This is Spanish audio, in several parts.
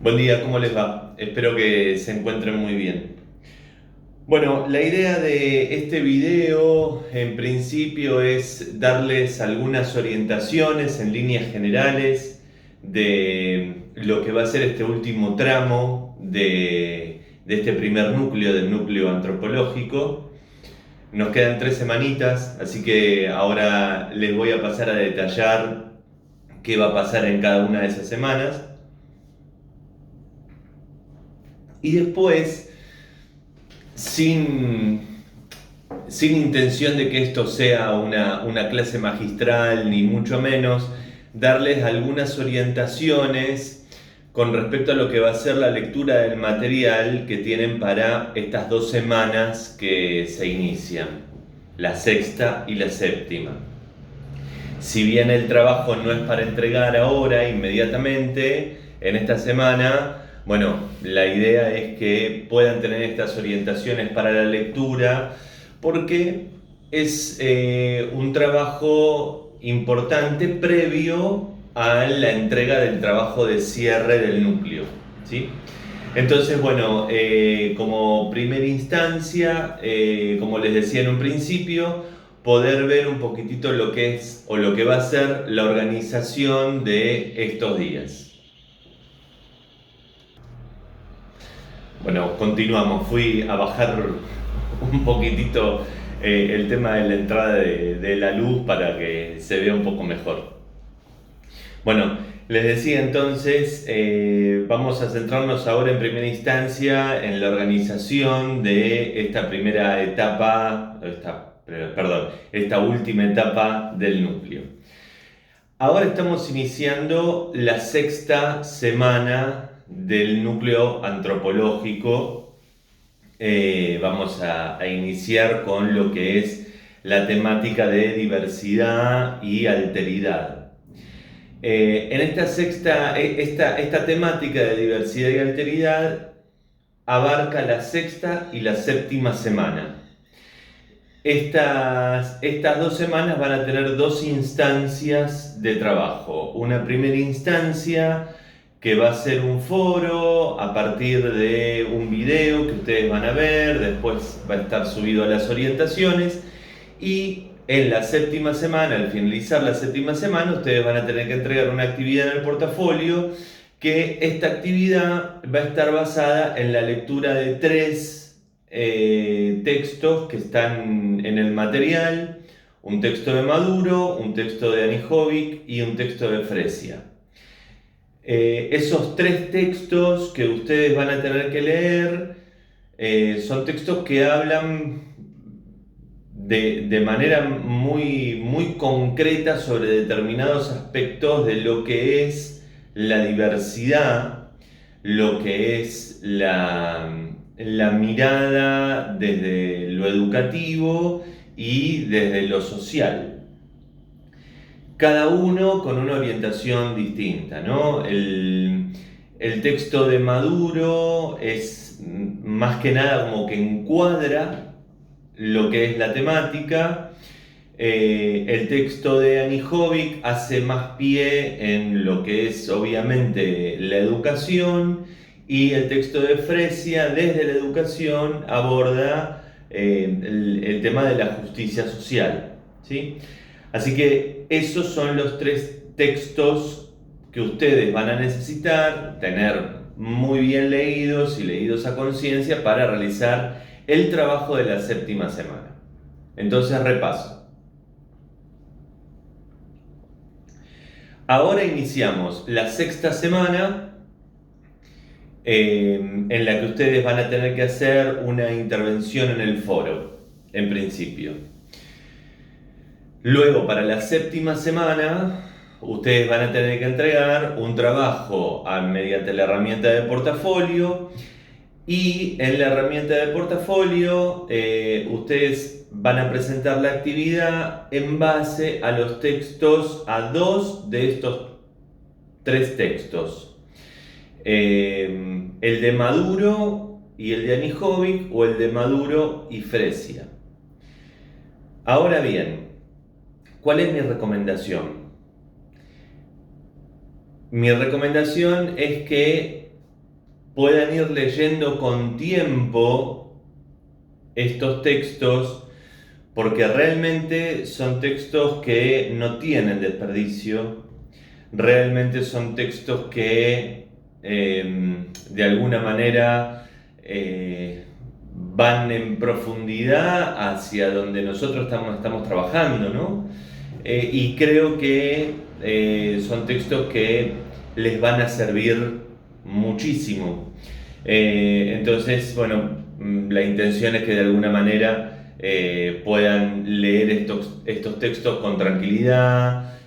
Buen día, ¿cómo les va? Espero que se encuentren muy bien. Bueno, la idea de este video en principio es darles algunas orientaciones en líneas generales de lo que va a ser este último tramo de este primer núcleo, del núcleo antropológico. Nos quedan 3 semanitas, así que ahora les voy a pasar a detallar qué va a pasar en cada una de esas semanas. Y después, sin, sin intención de que esto sea una clase magistral, ni mucho menos, darles algunas orientaciones con respecto a lo que va a ser la lectura del material que tienen para estas 2 semanas que se inician, la sexta y la séptima. Si bien el trabajo no es para entregar ahora, inmediatamente, en esta semana, bueno, la idea es que puedan tener estas orientaciones para la lectura, porque es un trabajo importante previo a la entrega del trabajo de cierre del núcleo, ¿sí? Entonces, bueno, como primera instancia, como les decía en un principio, poder ver un poquitito lo que es o lo que va a ser la organización de estos días. Bueno, continuamos. Fui a bajar un poquitito el tema de la entrada de la luz para que se vea un poco mejor. Bueno, les decía entonces, vamos a centrarnos ahora en primera instancia en la organización de esta primera etapa, esta última etapa del núcleo. Ahora estamos iniciando la sexta semana del núcleo antropológico. Vamos a iniciar con lo que es la temática de diversidad y alteridad. En esta temática de diversidad y alteridad abarca la sexta y la séptima semana. Estas 2 semanas van a tener 2 instancias de trabajo. Una primera instancia que va a ser un foro a partir de un video que ustedes van a ver, después va a estar subido a las orientaciones y en la séptima semana, al finalizar la séptima semana, ustedes van a tener que entregar una actividad en el portafolio, que esta actividad va a estar basada en la lectura de 3 textos que están en el material: un texto de Maduro, un texto de Anijovic y un texto de Fresia. Esos 3 textos que ustedes van a tener que leer son textos que hablan de manera muy concreta sobre determinados aspectos de lo que es la diversidad, lo que es la mirada desde lo educativo y desde lo social. Cada uno con una orientación distinta, ¿no? El texto de Maduro es más que nada como que encuadra lo que es la temática. El texto de Anijovic hace más pie en lo que es obviamente la educación, y el texto de Fresia desde la educación aborda el tema de la justicia social, ¿sí? Así que esos son los 3 textos que ustedes van a necesitar tener muy bien leídos y leídos a conciencia para realizar el trabajo de la séptima semana. Entonces, repaso. Ahora iniciamos la sexta semana, en la que ustedes van a tener que hacer una intervención en el foro, en principio. Luego, para la séptima semana, ustedes van a tener que entregar un trabajo mediante la herramienta de portafolio, y en la herramienta de portafolio ustedes van a presentar la actividad en base a los textos, a 2 de estos 3 textos. El de Maduro y el de Anijovic, o el de Maduro y Fresia. Ahora bien, ¿cuál es mi recomendación? Mi recomendación es que puedan ir leyendo con tiempo estos textos, porque realmente son textos que no tienen desperdicio, realmente son textos que de alguna manera van en profundidad hacia donde nosotros estamos trabajando, ¿no? Y creo que son textos que les van a servir muchísimo. Entonces, bueno, la intención es que de alguna manera puedan leer estos textos con tranquilidad,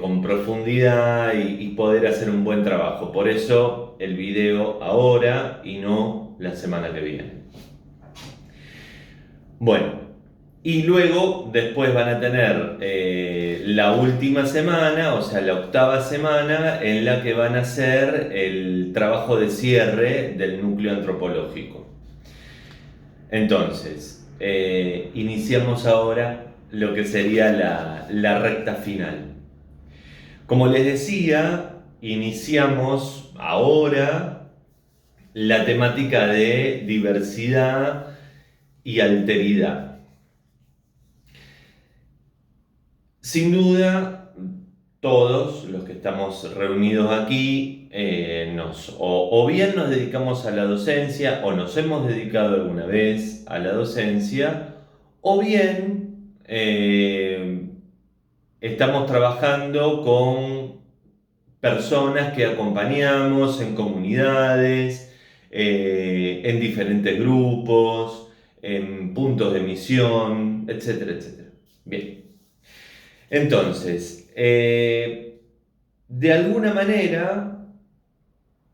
con profundidad y poder hacer un buen trabajo. Por eso el video ahora y no la semana que viene. Bueno, y luego después van a tener la última semana, o sea, la octava semana, en la que van a hacer el trabajo de cierre del núcleo antropológico. Entonces, iniciamos ahora lo que sería la recta final. Como les decía, iniciamos ahora la temática de diversidad y alteridad. Sin duda, todos los que estamos reunidos aquí o bien nos dedicamos a la docencia o nos hemos dedicado alguna vez a la docencia, o bien estamos trabajando con personas que acompañamos en comunidades, en diferentes grupos, en puntos de misión, etcétera, etcétera. Bien. Entonces, de alguna manera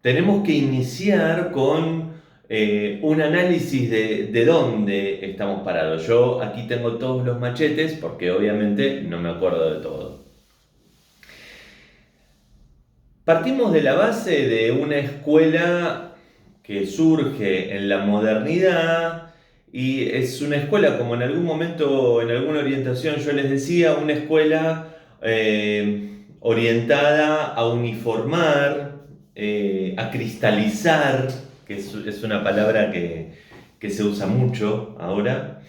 tenemos que iniciar con un análisis de dónde estamos parados. Yo aquí tengo todos los machetes porque obviamente no me acuerdo de todo. Partimos de la base de una escuela que surge en la modernidad y es una escuela, como en algún momento, en alguna orientación yo les decía, una escuela orientada a uniformar, a cristalizar, que es una palabra que se usa mucho ahora,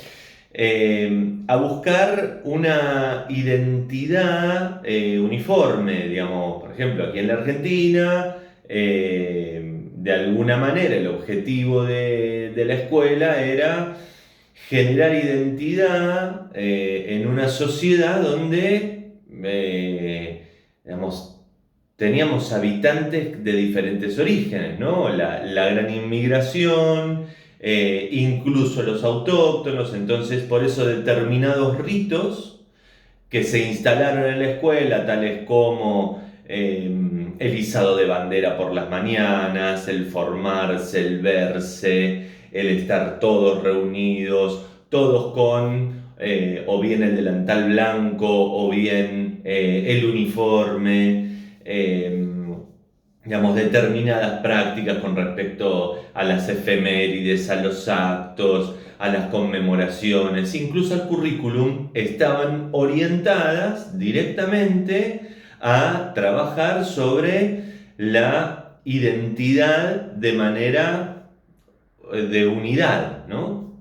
a buscar una identidad uniforme, digamos, por ejemplo, aquí en la Argentina, de alguna manera el objetivo de la escuela era generar identidad en una sociedad donde, digamos, teníamos habitantes de diferentes orígenes, ¿no? La gran inmigración, incluso los autóctonos, entonces por eso determinados ritos que se instalaron en la escuela, tales como el izado de bandera por las mañanas, el formarse, el verse, el estar todos reunidos, todos con o bien el delantal blanco o bien el uniforme, digamos, determinadas prácticas con respecto a las efemérides, a los actos, a las conmemoraciones, incluso al currículum, estaban orientadas directamente a trabajar sobre la identidad de manera de unidad, ¿no?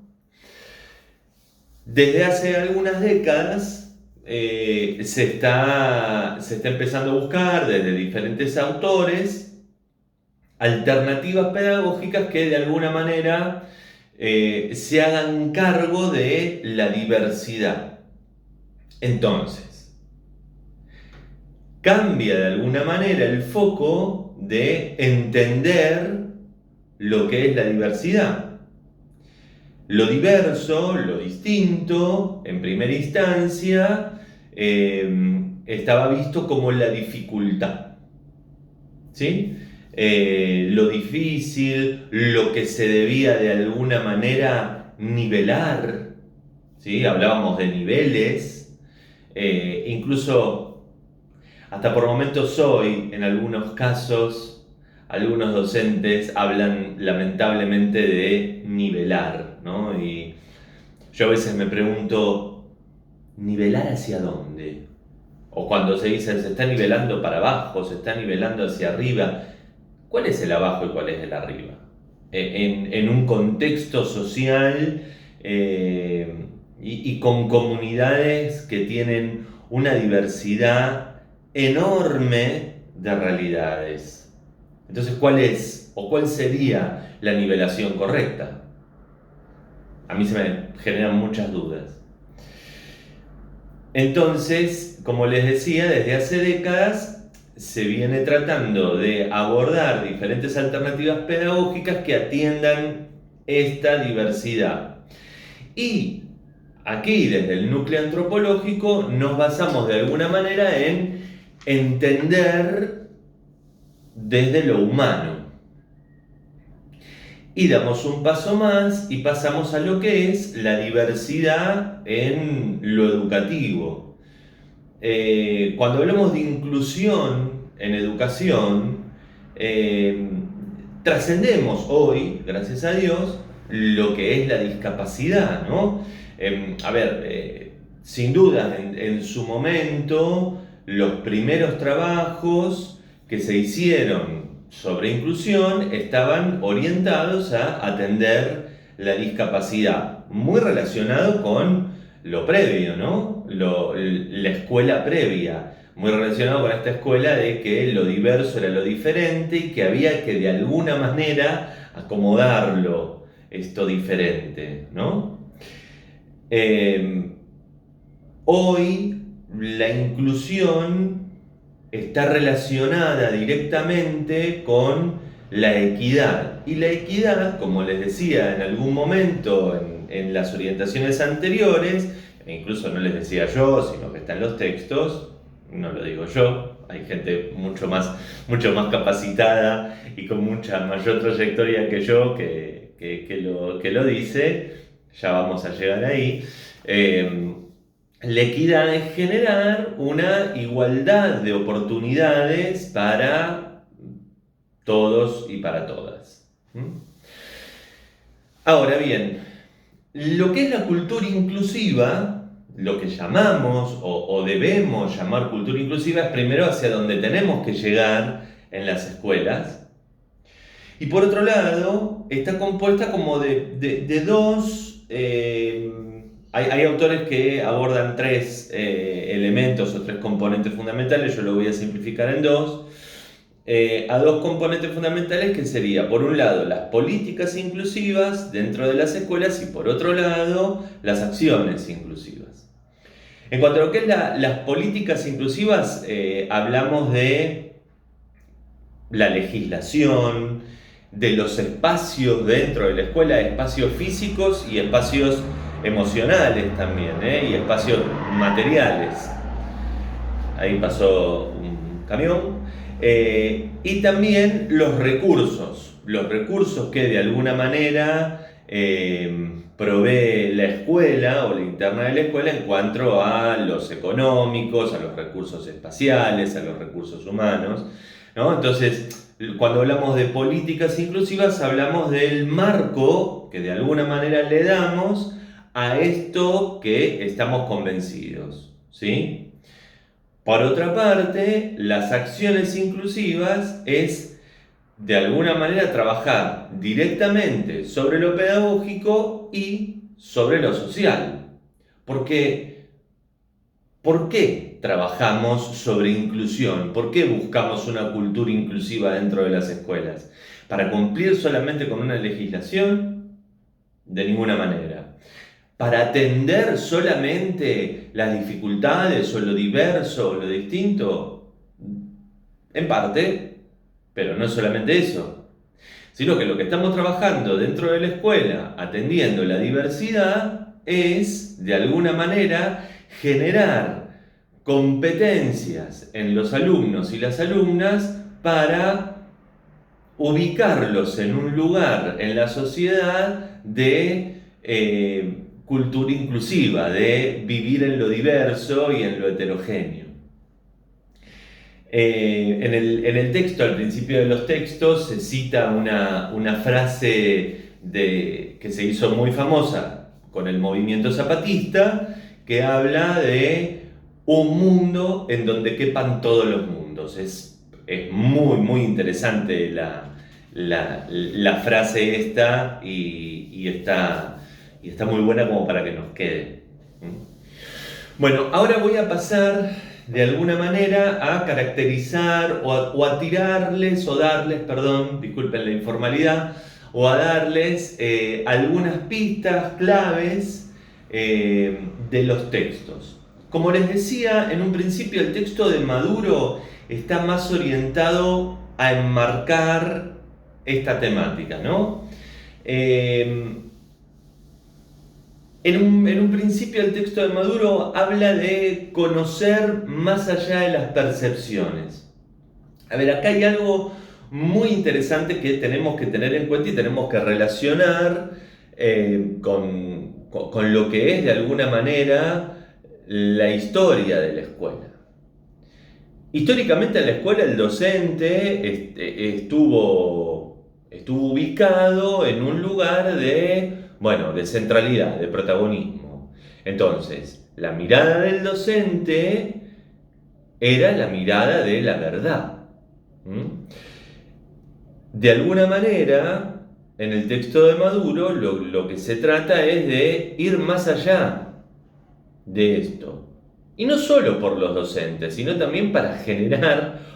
Desde hace algunas décadas se está empezando a buscar desde diferentes autores alternativas pedagógicas que de alguna manera se hagan cargo de la diversidad. Entonces, cambia de alguna manera el foco de entender lo que es la diversidad. Lo diverso, lo distinto, en primera instancia, estaba visto como la dificultad, ¿sí? Lo difícil, lo que se debía de alguna manera nivelar, ¿sí? Hablábamos de niveles, incluso hasta por momentos hoy, en algunos casos, algunos docentes hablan lamentablemente de nivelar, ¿no? Y yo a veces me pregunto, ¿nivelar hacia dónde? O cuando se dice, se está nivelando para abajo, se está nivelando hacia arriba. ¿cuál es el abajo y cuál es el arriba? En un contexto social y con comunidades que tienen una diversidad enorme de realidades. Entonces, ¿cuál es o cuál sería la nivelación correcta? A mí se me generan muchas dudas. Entonces, como les decía, desde hace décadas se viene tratando de abordar diferentes alternativas pedagógicas que atiendan esta diversidad. Y aquí, desde el núcleo antropológico, nos basamos de alguna manera en entender desde lo humano. Y damos un paso más y pasamos a lo que es la diversidad en lo educativo. Cuando hablamos de inclusión en educación, trascendemos hoy, gracias a Dios, lo que es la discapacidad, ¿no? Sin duda, en su momento, los primeros trabajos que se hicieron sobre inclusión estaban orientados a atender la discapacidad, muy relacionado con lo previo, ¿no? La escuela previa, muy relacionado con esta escuela de que lo diverso era lo diferente y que había que de alguna manera acomodarlo, esto diferente, ¿no? Hoy la inclusión está relacionada directamente con la equidad. Y la equidad, como les decía en algún momento en las orientaciones anteriores, e incluso no les decía yo, sino que está en los textos, no lo digo yo, hay gente mucho más capacitada y con mucha mayor trayectoria que yo que lo dice, ya vamos a llegar ahí. La equidad es generar una igualdad de oportunidades para todos y para todas. Ahora bien, lo que es la cultura inclusiva, lo que llamamos o debemos llamar cultura inclusiva, es primero hacia donde tenemos que llegar en las escuelas. Y por otro lado, está compuesta como de dos... Hay autores que abordan tres elementos o tres componentes fundamentales, yo lo voy a simplificar en dos. A dos componentes fundamentales que sería, por un lado, las políticas inclusivas dentro de las escuelas y por otro lado, las acciones inclusivas. En cuanto a lo que es las políticas inclusivas, hablamos de la legislación, de los espacios dentro de la escuela, espacios físicos y espacios emocionales también, y espacios materiales. Ahí pasó un camión. Y también los recursos que de alguna manera provee la escuela o la interna de la escuela en cuanto a los económicos, a los recursos espaciales, a los recursos humanos, ¿no? Entonces, cuando hablamos de políticas inclusivas, hablamos del marco que de alguna manera le damos a esto que estamos convencidos, ¿sí? Por otra parte, las acciones inclusivas es de alguna manera trabajar directamente sobre lo pedagógico y sobre lo social. Porque, ¿por qué trabajamos sobre inclusión? ¿Por qué buscamos una cultura inclusiva dentro de las escuelas? ¿Para cumplir solamente con una legislación? De ninguna manera. ¿Para atender solamente las dificultades o lo diverso o lo distinto? En parte, pero no solamente eso, sino que lo que estamos trabajando dentro de la escuela, atendiendo la diversidad, es, de alguna manera, generar competencias en los alumnos y las alumnas para ubicarlos en un lugar en la sociedad de cultura inclusiva, de vivir en lo diverso y en lo heterogéneo. En el texto, al principio de los textos, se cita una frase que se hizo muy famosa con el movimiento zapatista, que habla de un mundo en donde quepan todos los mundos. Es es muy, muy interesante la frase esta y está muy buena como para que nos quede. Bueno, ahora voy a pasar de alguna manera a caracterizar o a tirarles o darles, perdón, disculpen la informalidad, o a darles algunas pistas claves de los textos. Como les decía en un principio, el texto de Maduro está más orientado a enmarcar esta temática, ¿no? En un principio el texto de Maduro habla de conocer más allá de las percepciones. A ver, acá hay algo muy interesante que tenemos que tener en cuenta y tenemos que relacionar con lo que es de alguna manera la historia de la escuela. Históricamente en la escuela el docente estuvo ubicado en un lugar de centralidad, de protagonismo. Entonces, la mirada del docente era la mirada de la verdad. De alguna manera, en el texto de Maduro, lo que se trata es de ir más allá de esto. Y no solo por los docentes, sino también para generar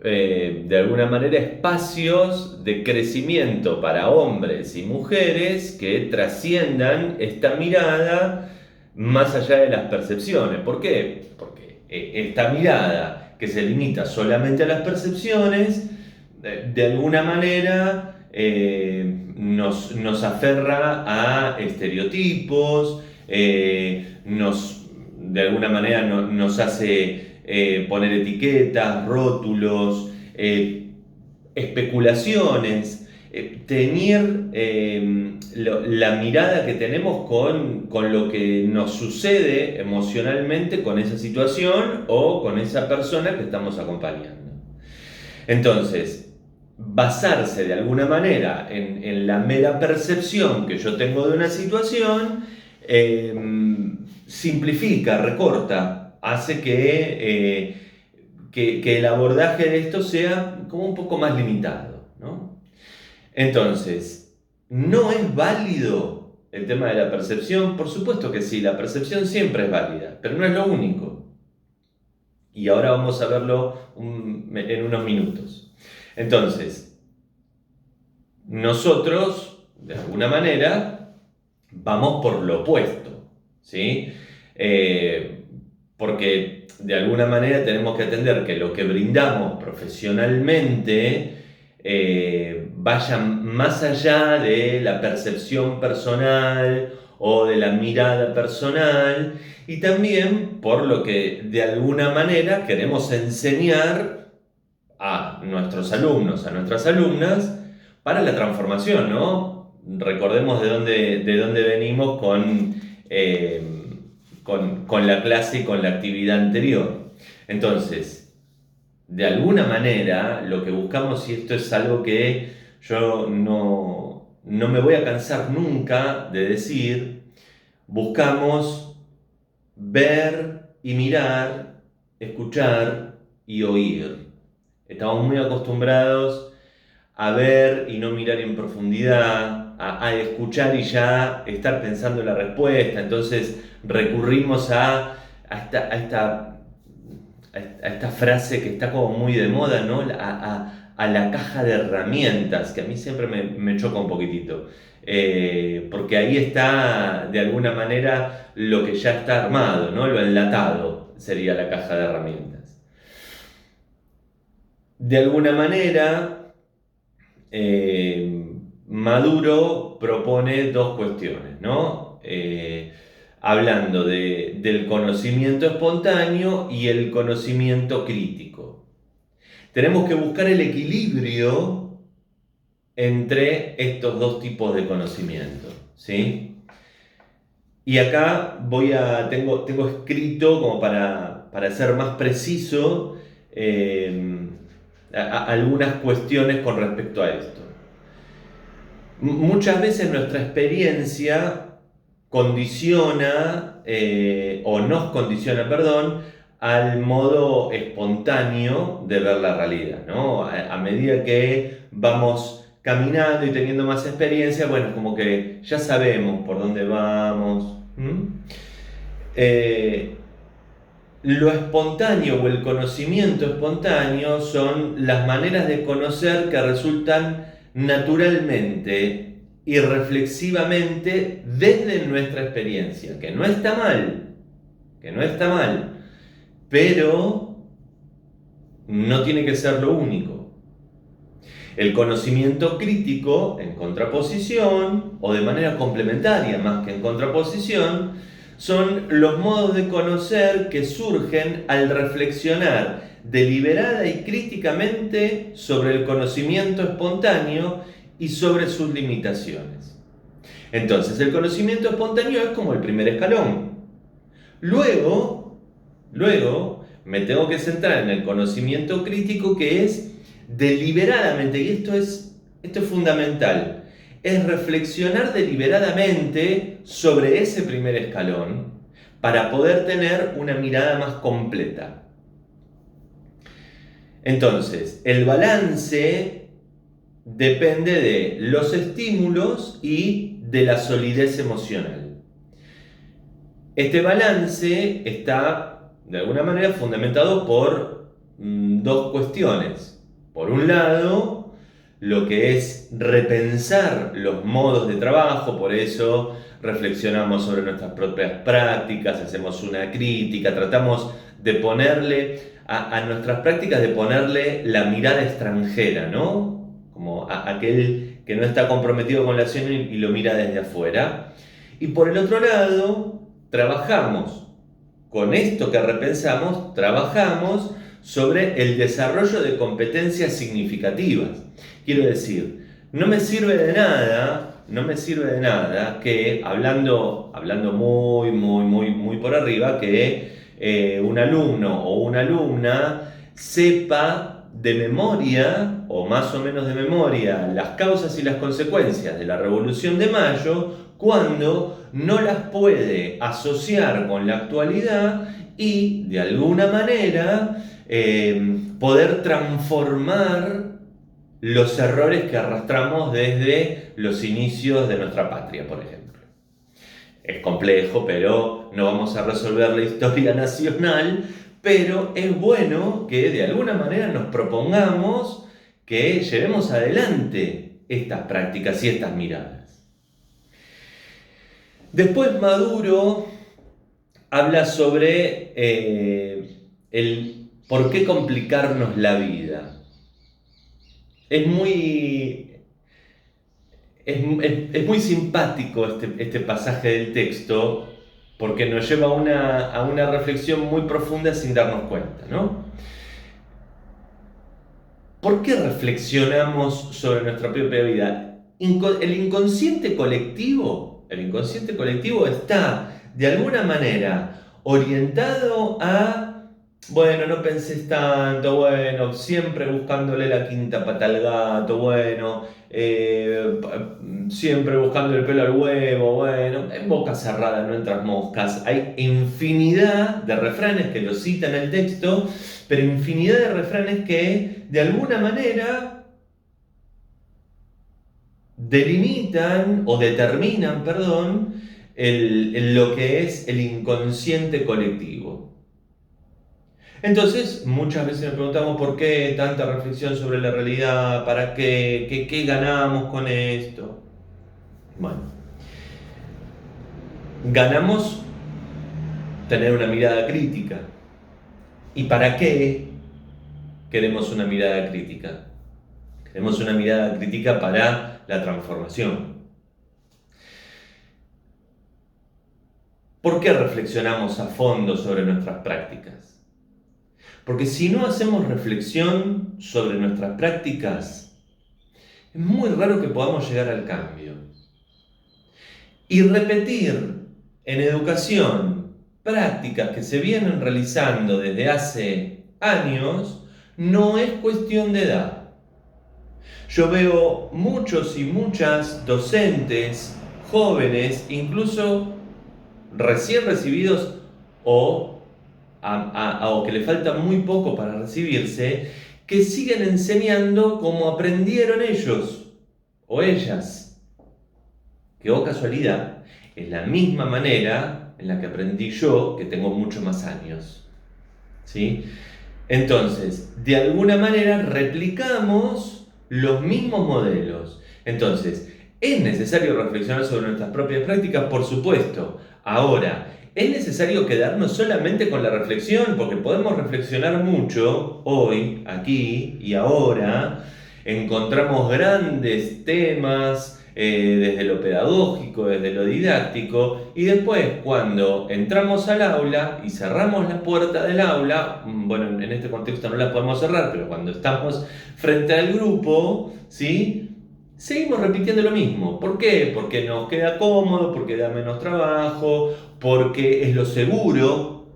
de alguna manera espacios de crecimiento para hombres y mujeres que trasciendan esta mirada más allá de las percepciones. ¿Por qué? Porque esta mirada que se limita solamente a las percepciones, de alguna manera nos aferra a estereotipos, de alguna manera nos hace poner etiquetas, rótulos, especulaciones, teñir la mirada que tenemos con lo que nos sucede emocionalmente con esa situación o con esa persona que estamos acompañando. Entonces, basarse de alguna manera en la mera percepción que yo tengo de una situación, simplifica, recorta, hace que el abordaje de esto sea como un poco más limitado, ¿no? Entonces, ¿no es válido el tema de la percepción? Por supuesto que sí, la percepción siempre es válida, pero no es lo único. Y ahora vamos a verlo en unos minutos. Entonces, nosotros, de alguna manera, vamos por lo opuesto, ¿sí? Porque de alguna manera tenemos que entender que lo que brindamos profesionalmente vaya más allá de la percepción personal o de la mirada personal, y también por lo que de alguna manera queremos enseñar a nuestros alumnos, a nuestras alumnas, para la transformación, ¿no? Recordemos de dónde venimos con la clase y con la actividad anterior. Entonces, de alguna manera, lo que buscamos, y esto es algo que yo no me voy a cansar nunca de decir, buscamos ver y mirar, escuchar y oír. Estamos muy acostumbrados a ver y no mirar en profundidad, a escuchar y ya estar pensando en la respuesta. Entonces recurrimos a esta frase que está como muy de moda, ¿no? A la caja de herramientas, que a mí siempre me choca un poquitito. Porque ahí está, de alguna manera, lo que ya está armado, ¿no? Lo enlatado sería la caja de herramientas. De alguna manera, Maduro propone dos cuestiones, ¿no? Hablando del conocimiento espontáneo y el conocimiento crítico. Tenemos que buscar el equilibrio entre estos dos tipos de conocimiento, ¿sí? Y acá tengo escrito, como para ser más preciso, algunas cuestiones con respecto a esto. Muchas veces nuestra experiencia condiciona, o nos condiciona, perdón, al modo espontáneo de ver la realidad, ¿no? A medida que vamos caminando y teniendo más experiencia, bueno, como que ya sabemos por dónde vamos. Lo espontáneo o el conocimiento espontáneo son las maneras de conocer que resultan naturalmente y reflexivamente desde nuestra experiencia, que no está mal, pero no tiene que ser lo único. El conocimiento crítico, en contraposición, o de manera complementaria más que en contraposición, son los modos de conocer que surgen al reflexionar deliberada y críticamente sobre el conocimiento espontáneo y sobre sus limitaciones. Entonces, el conocimiento espontáneo es como el primer escalón. Luego, me tengo que centrar en el conocimiento crítico, que es deliberadamente, y esto es fundamental, es reflexionar deliberadamente sobre ese primer escalón para poder tener una mirada más completa. Entonces, el balance depende de los estímulos y de la solidez emocional. Este balance está, de alguna manera, fundamentado por dos cuestiones. Por un lado, lo que es repensar los modos de trabajo, por eso reflexionamos sobre nuestras propias prácticas, hacemos una crítica, tratamos de ponerle a nuestras prácticas, de ponerle la mirada extranjera, ¿no? Como aquel que no está comprometido con la acción y lo mira desde afuera. Y por el otro lado, trabajamos con esto que repensamos, trabajamos sobre el desarrollo de competencias significativas. Quiero decir, no me sirve de nada que, hablando muy por arriba, que un alumno o una alumna sepa de memoria, o más o menos de memoria, las causas y las consecuencias de la Revolución de Mayo, cuando no las puede asociar con la actualidad y, de alguna manera, poder transformar los errores que arrastramos desde los inicios de nuestra patria, por ejemplo. Es complejo, pero no vamos a resolver la historia nacional, pero es bueno que de alguna manera nos propongamos que llevemos adelante estas prácticas y estas miradas. Después Maduro habla sobre el por qué complicarnos la vida. Es muy simpático este pasaje del texto, porque nos lleva a una reflexión muy profunda sin darnos cuenta, ¿no? ¿Por qué reflexionamos sobre nuestra propia vida? El inconsciente colectivo está, de alguna manera, orientado a, bueno, no pensés tanto, bueno, siempre buscándole la quinta pata al gato, bueno, siempre buscando el pelo al huevo, bueno, en boca cerrada no entras moscas. Hay infinidad de refranes que lo citan en el texto, pero infinidad de refranes que, de alguna manera, delimitan o determinan, lo que es el inconsciente colectivo. Entonces, muchas veces nos preguntamos por qué tanta reflexión sobre la realidad, para qué ganamos con esto. Bueno, ganamos tener una mirada crítica. ¿Y para qué queremos una mirada crítica? Queremos una mirada crítica para la transformación. ¿Por qué reflexionamos a fondo sobre nuestras prácticas? Porque si no hacemos reflexión sobre nuestras prácticas, es muy raro que podamos llegar al cambio. Y repetir en educación prácticas que se vienen realizando desde hace años no es cuestión de edad. Yo veo muchos y muchas docentes jóvenes, incluso recién recibidos o o que le falta muy poco para recibirse, que siguen enseñando como aprendieron ellos o ellas. Que, oh casualidad, es la misma manera en la que aprendí yo, que tengo mucho más años. ¿Sí? Entonces, de alguna manera replicamos los mismos modelos. Entonces, ¿es necesario reflexionar sobre nuestras propias prácticas? Por supuesto. Ahora, ¿es necesario quedarnos solamente con la reflexión? Porque podemos reflexionar mucho hoy, aquí y ahora. Encontramos grandes temas desde lo pedagógico, desde lo didáctico, y después cuando entramos al aula y cerramos la puerta del aula, bueno, en este contexto no la podemos cerrar, pero cuando estamos frente al grupo, ¿sí? Seguimos repitiendo lo mismo. ¿Por qué? Porque nos queda cómodo, porque da menos trabajo, porque es lo seguro,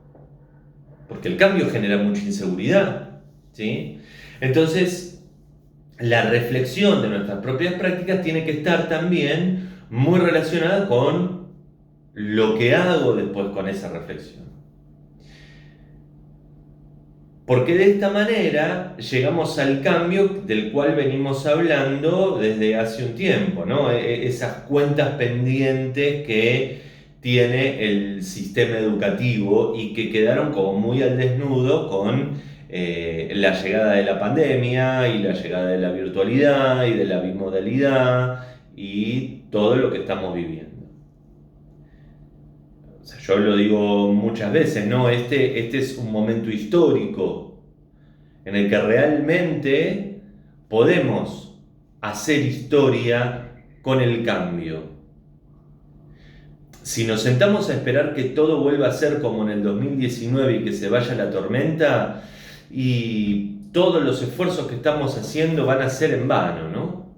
porque el cambio genera mucha inseguridad, ¿sí? Entonces, la reflexión de nuestras propias prácticas tiene que estar también muy relacionada con lo que hago después con esa reflexión. Porque de esta manera llegamos al cambio del cual venimos hablando desde hace un tiempo, ¿no? Esas cuentas pendientes que tiene el sistema educativo y que quedaron como muy al desnudo con la llegada de la pandemia y la llegada de la virtualidad y de la bimodalidad y todo lo que estamos viviendo. O sea, yo lo digo muchas veces, ¿no? Este es un momento histórico en el que realmente podemos hacer historia con el cambio. Si nos sentamos a esperar que todo vuelva a ser como en el 2019 y que se vaya la tormenta, y todos los esfuerzos que estamos haciendo van a ser en vano, ¿no?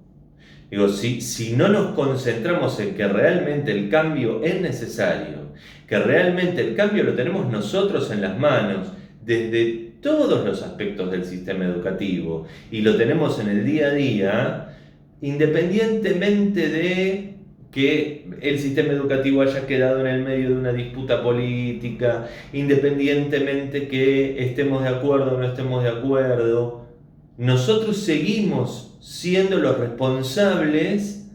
Digo, si no nos concentramos en que realmente el cambio es necesario, que realmente el cambio lo tenemos nosotros en las manos, desde todos los aspectos del sistema educativo, y lo tenemos en el día a día, independientemente de que el sistema educativo haya quedado en el medio de una disputa política, independientemente que estemos de acuerdo o no estemos de acuerdo, nosotros seguimos siendo los responsables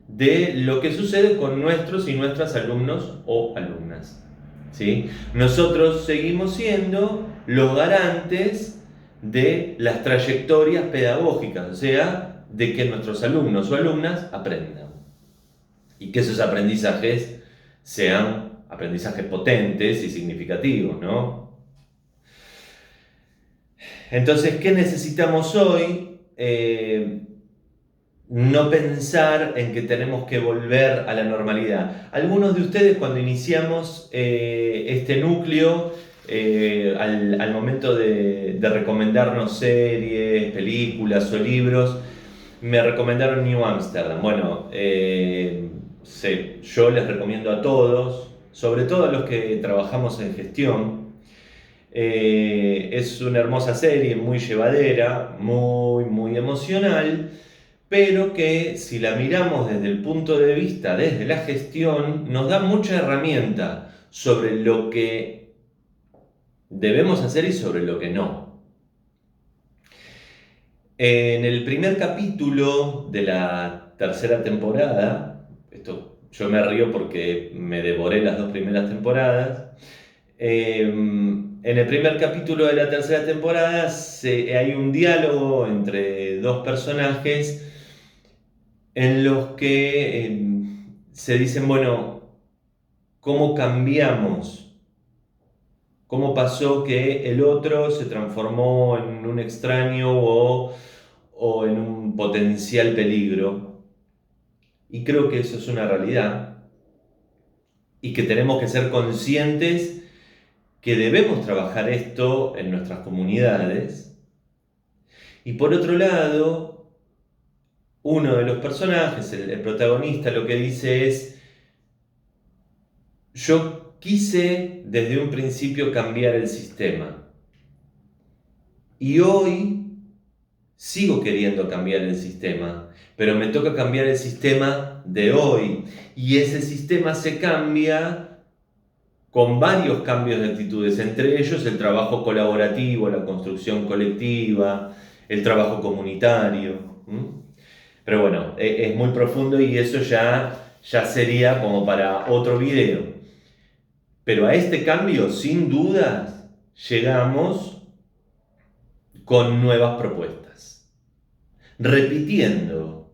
de lo que sucede con nuestros y nuestras alumnos o alumnas. ¿Sí? Nosotros seguimos siendo los garantes de las trayectorias pedagógicas, o sea, de que nuestros alumnos o alumnas aprendan. Y que esos aprendizajes sean aprendizajes potentes y significativos, ¿no? Entonces, ¿qué necesitamos hoy? No pensar en que tenemos que volver a la normalidad. Algunos de ustedes, cuando iniciamos este núcleo, al momento de recomendarnos series, películas o libros, me recomendaron New Amsterdam. Bueno, yo les recomiendo a todos, sobre todo a los que trabajamos en gestión. Es una hermosa serie, muy llevadera, muy emocional, pero que si la miramos desde el punto de vista, desde la gestión, nos da mucha herramienta sobre lo que debemos hacer y sobre lo que no. En el primer capítulo de la tercera temporada, yo me río porque me devoré las 2 primeras temporadas. En el primer capítulo de la tercera temporada hay un diálogo entre 2 personajes en los que se dicen, bueno, ¿cómo cambiamos? ¿Cómo pasó que el otro se transformó en un extraño o en un potencial peligro? Y creo que eso es una realidad y que tenemos que ser conscientes que debemos trabajar esto en nuestras comunidades. Y por otro lado, uno de los personajes, el protagonista, lo que dice es: yo quise desde un principio cambiar el sistema y hoy sigo queriendo cambiar el sistema, pero me toca cambiar el sistema de hoy, y ese sistema se cambia con varios cambios de actitudes, entre ellos el trabajo colaborativo, la construcción colectiva, el trabajo comunitario. Pero bueno, es muy profundo y eso ya sería como para otro video. Pero a este cambio, sin dudas, llegamos con nuevas propuestas. Repitiendo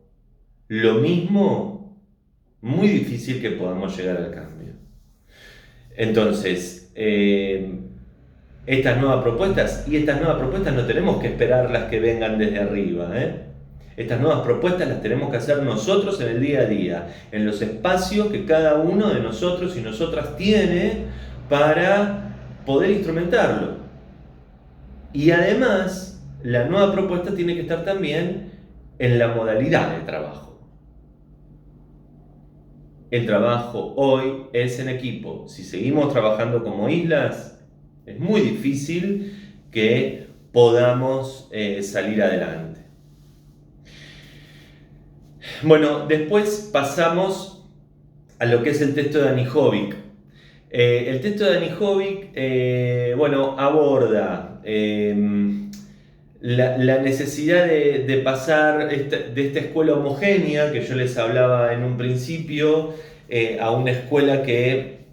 lo mismo, muy difícil que podamos llegar al cambio. Entonces, estas nuevas propuestas no tenemos que esperar las que vengan desde arriba, Estas nuevas propuestas las tenemos que hacer nosotros en el día a día, en los espacios que cada uno de nosotros y nosotras tiene para poder instrumentarlo. Y además, la nueva propuesta tiene que estar también en la modalidad de trabajo. El trabajo hoy es en equipo. Si seguimos trabajando como islas, es muy difícil que podamos salir adelante. Bueno, después pasamos a lo que es el texto de Anijovic. El texto de Anijovic, aborda la necesidad de pasar de esta escuela homogénea que yo les hablaba en un principio a una escuela que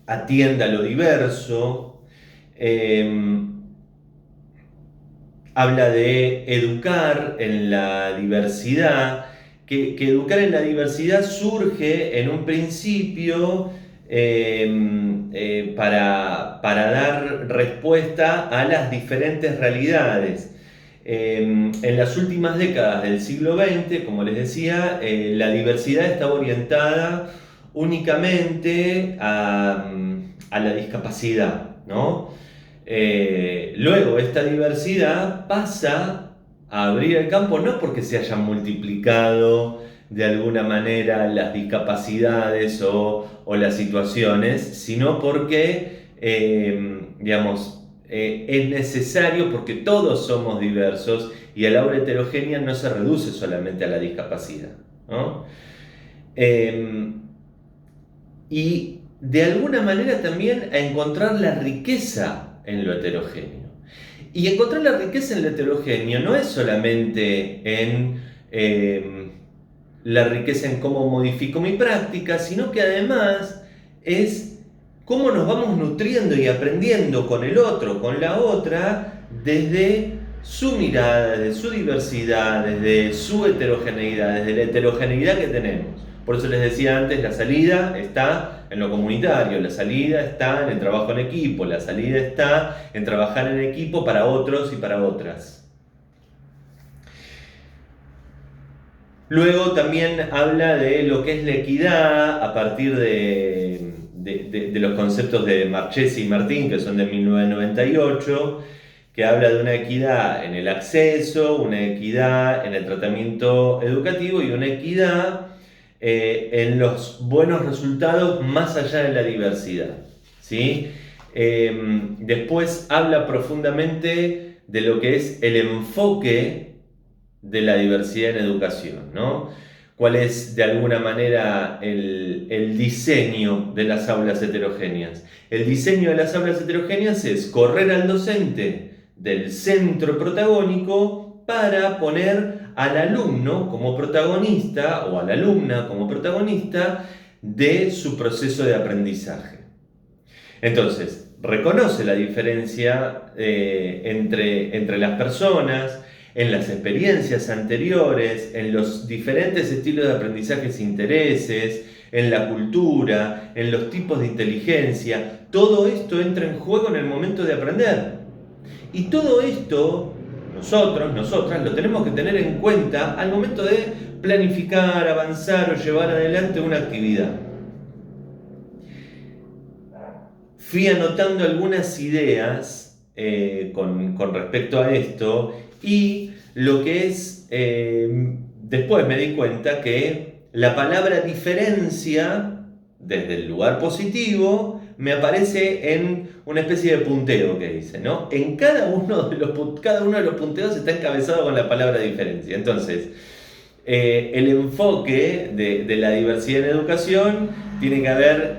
atienda lo diverso. Habla de educar en la diversidad, que educar en la diversidad surge en un principio para dar respuesta a las diferentes realidades. En las últimas décadas del siglo XX, como les decía, la diversidad estaba orientada únicamente a la discapacidad, ¿no? Luego esta diversidad pasa a abrir el campo no porque se hayan multiplicado de alguna manera las discapacidades o las situaciones, sino porque, es necesario porque todos somos diversos y el aura heterogénea no se reduce solamente a la discapacidad, ¿no? Y de alguna manera también a encontrar la riqueza en lo heterogéneo. Y encontrar la riqueza en lo heterogéneo no es solamente en la riqueza en cómo modifico mi práctica, sino que además es cómo nos vamos nutriendo y aprendiendo con el otro, con la otra, desde su mirada, desde su diversidad, desde su heterogeneidad, desde la heterogeneidad que tenemos. Por eso les decía antes, la salida está en lo comunitario, la salida está en el trabajo en equipo, la salida está en trabajar en equipo para otros y para otras. Luego también habla de lo que es la equidad a partir de los conceptos de Marchesi y Martín, que son de 1998, que habla de una equidad en el acceso, una equidad en el tratamiento educativo y una equidad en los buenos resultados más allá de la diversidad, ¿sí? Después habla profundamente de lo que es el enfoque de la diversidad en educación, ¿no? Cuál es de alguna manera el diseño de las aulas heterogéneas. El diseño de las aulas heterogéneas es correr al docente del centro protagónico para poner al alumno como protagonista o a la alumna como protagonista de su proceso de aprendizaje. Entonces, reconoce la diferencia entre las personas, en las experiencias anteriores, en los diferentes estilos de aprendizajes e intereses, en la cultura, en los tipos de inteligencia. Todo esto entra en juego en el momento de aprender. Y todo esto, nosotros, nosotras, lo tenemos que tener en cuenta al momento de planificar, avanzar o llevar adelante una actividad. Fui anotando algunas ideas con respecto a esto y lo que es, después me di cuenta que la palabra diferencia, desde el lugar positivo, me aparece en una especie de punteo que dice, ¿no? En cada uno de los punteos está encabezado con la palabra diferencia. Entonces, el enfoque de la diversidad en educación tiene que ver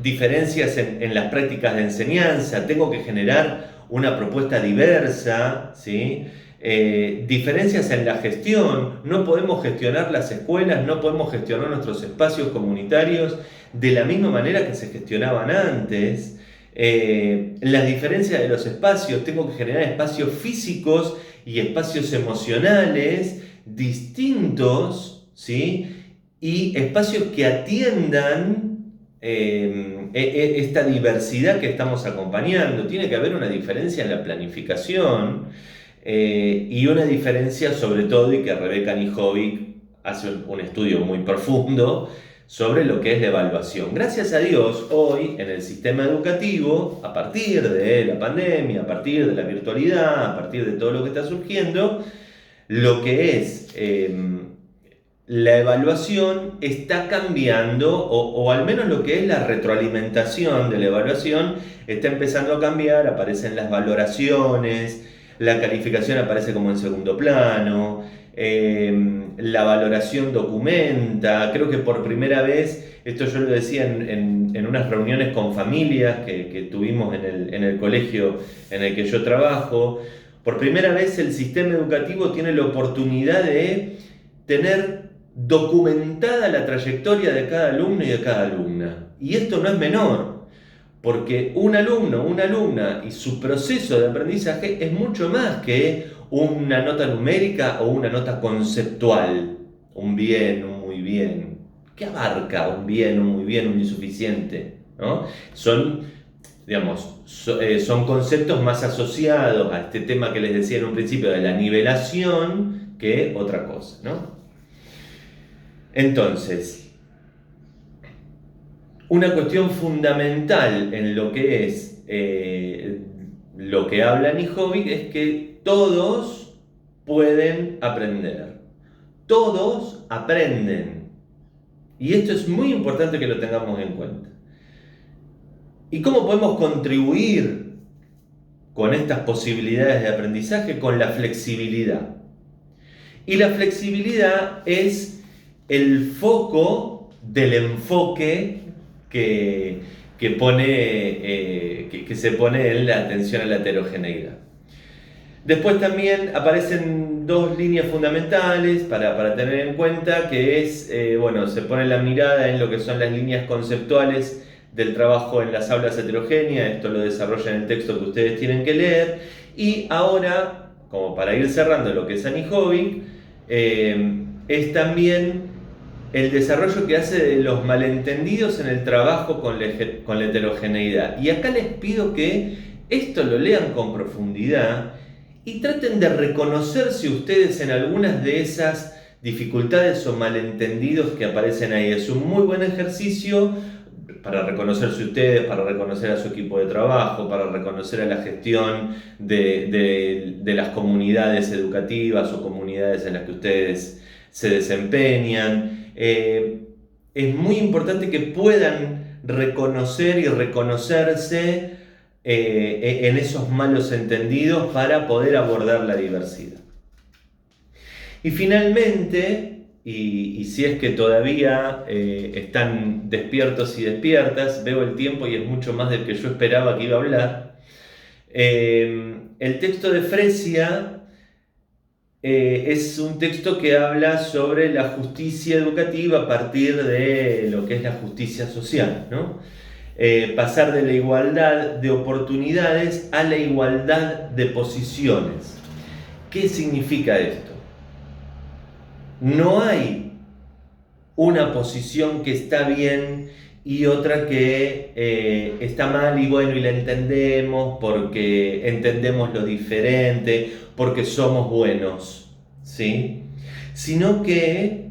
diferencias en las prácticas de enseñanza, tengo que generar una propuesta diversa, ¿sí? Diferencias en la gestión, no podemos gestionar las escuelas, no podemos gestionar nuestros espacios comunitarios de la misma manera que se gestionaban antes. Las diferencias de los espacios, tengo que generar espacios físicos y espacios emocionales distintos, ¿sí? Y espacios que atiendan esta diversidad que estamos acompañando. Tiene que haber una diferencia en la planificación y una diferencia sobre todo, y que Rebecca Nijovic hace un estudio muy profundo sobre lo que es la evaluación. Gracias a Dios, hoy en el sistema educativo, a partir de la pandemia, a partir de la virtualidad, a partir de todo lo que está surgiendo, lo que es la evaluación está cambiando, o al menos lo que es la retroalimentación de la evaluación está empezando a cambiar, aparecen las valoraciones, la calificación aparece como en segundo plano, la valoración documenta, creo que por primera vez, esto yo lo decía en unas reuniones con familias que tuvimos en el colegio en el que yo trabajo, por primera vez el sistema educativo tiene la oportunidad de tener documentada la trayectoria de cada alumno y de cada alumna. Y esto no es menor, porque un alumno, una alumna y su proceso de aprendizaje es mucho más que una nota numérica o una nota conceptual. Un bien, un muy bien. ¿Qué abarca un bien, un muy bien, un insuficiente? ¿No? Son, digamos, son conceptos más asociados a este tema que les decía en un principio de la nivelación que otra cosa, ¿no? Entonces, una cuestión fundamental en lo que es lo que habla Nijovic es que todos pueden aprender. Todos aprenden. Y esto es muy importante que lo tengamos en cuenta. ¿Y cómo podemos contribuir con estas posibilidades de aprendizaje? Con la flexibilidad. Y la flexibilidad es el foco del enfoque que se pone en la atención a la heterogeneidad. Después también aparecen dos líneas fundamentales para tener en cuenta, que es, se pone la mirada en lo que son las líneas conceptuales del trabajo en las aulas heterogéneas. Esto lo desarrolla en el texto que ustedes tienen que leer. Y ahora, como para ir cerrando lo que es Nijovic, es también el desarrollo que hace de los malentendidos en el trabajo con la heterogeneidad. Y acá les pido que esto lo lean con profundidad y traten de reconocerse ustedes en algunas de esas dificultades o malentendidos que aparecen ahí. Es un muy buen ejercicio para reconocerse ustedes, para reconocer a su equipo de trabajo, para reconocer a la gestión de las comunidades educativas o comunidades en las que ustedes se desempeñan. Es muy importante que puedan reconocer y reconocerse en esos malos entendidos para poder abordar la diversidad. Y finalmente, y si es que todavía están despiertos y despiertas, veo el tiempo y es mucho más del que yo esperaba que iba a hablar, el texto de Fresia es un texto que habla sobre la justicia educativa a partir de lo que es la justicia social, ¿no? Pasar de la igualdad de oportunidades a la igualdad de posiciones. ¿Qué significa esto? No hay una posición que está bien y otra que está mal, y bueno, y la entendemos porque entendemos lo diferente, porque somos buenos, ¿sí? Sino que,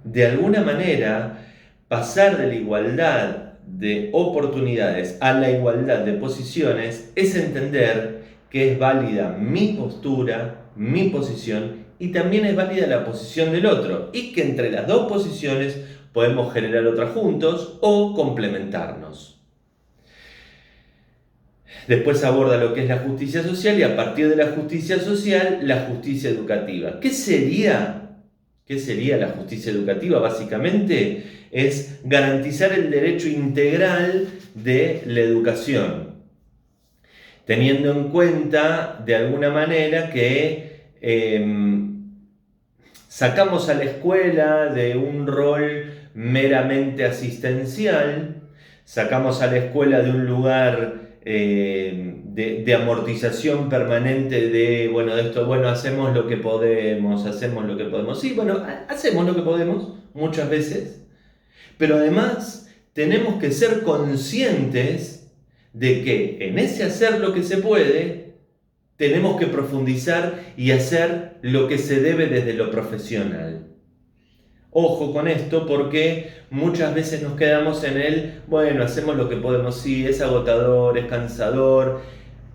de alguna manera, pasar de la igualdad de oportunidades a la igualdad de posiciones es entender que es válida mi postura, mi posición, y también es válida la posición del otro, y que entre las dos posiciones podemos generar otras juntos o complementarnos. Después aborda lo que es la justicia social y a partir de la justicia social, la justicia educativa. ¿Qué sería ¿Qué sería la justicia educativa? Básicamente es garantizar el derecho integral de la educación, teniendo en cuenta de alguna manera que sacamos a la escuela de un rol meramente asistencial, sacamos a la escuela de un lugar de amortización permanente de, hacemos lo que podemos, Sí, bueno, hacemos lo que podemos muchas veces, pero además tenemos que ser conscientes de que en ese hacer lo que se puede, tenemos que profundizar y hacer lo que se debe desde lo profesional. Ojo con esto, porque muchas veces nos quedamos en hacemos lo que podemos, sí, es agotador, es cansador.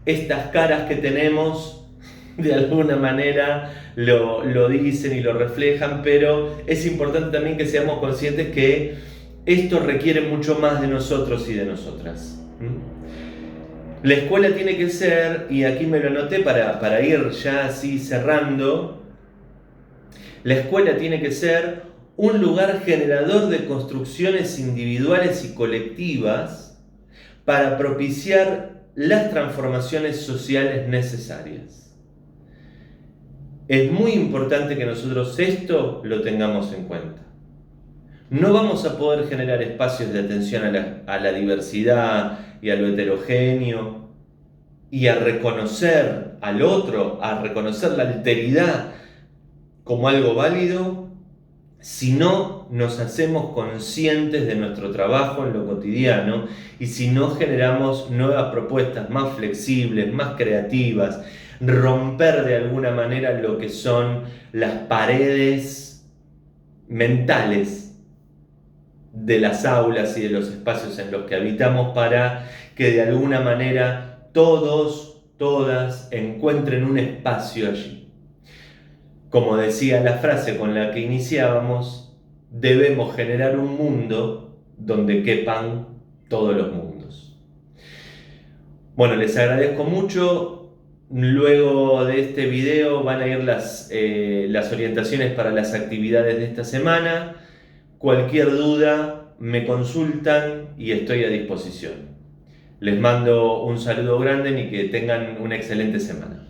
Estas caras que tenemos, de alguna manera, lo dicen y lo reflejan, pero es importante también que seamos conscientes que esto requiere mucho más de nosotros y de nosotras. La escuela tiene que ser, y aquí me lo anoté para ir ya así cerrando, la escuela tiene que ser un lugar generador de construcciones individuales y colectivas para propiciar las transformaciones sociales necesarias. Es muy importante que nosotros esto lo tengamos en cuenta. No vamos a poder generar espacios de atención a la diversidad y a lo heterogéneo y a reconocer al otro, a reconocer la alteridad como algo válido, si no nos hacemos conscientes de nuestro trabajo en lo cotidiano y si no generamos nuevas propuestas más flexibles, más creativas, romper de alguna manera lo que son las paredes mentales de las aulas y de los espacios en los que habitamos para que de alguna manera todos, todas encuentren un espacio allí. Como decía la frase con la que iniciábamos, debemos generar un mundo donde quepan todos los mundos. Bueno, les agradezco mucho. Luego de este video van a ir las orientaciones para las actividades de esta semana. Cualquier duda me consultan y estoy a disposición. Les mando un saludo grande y que tengan una excelente semana.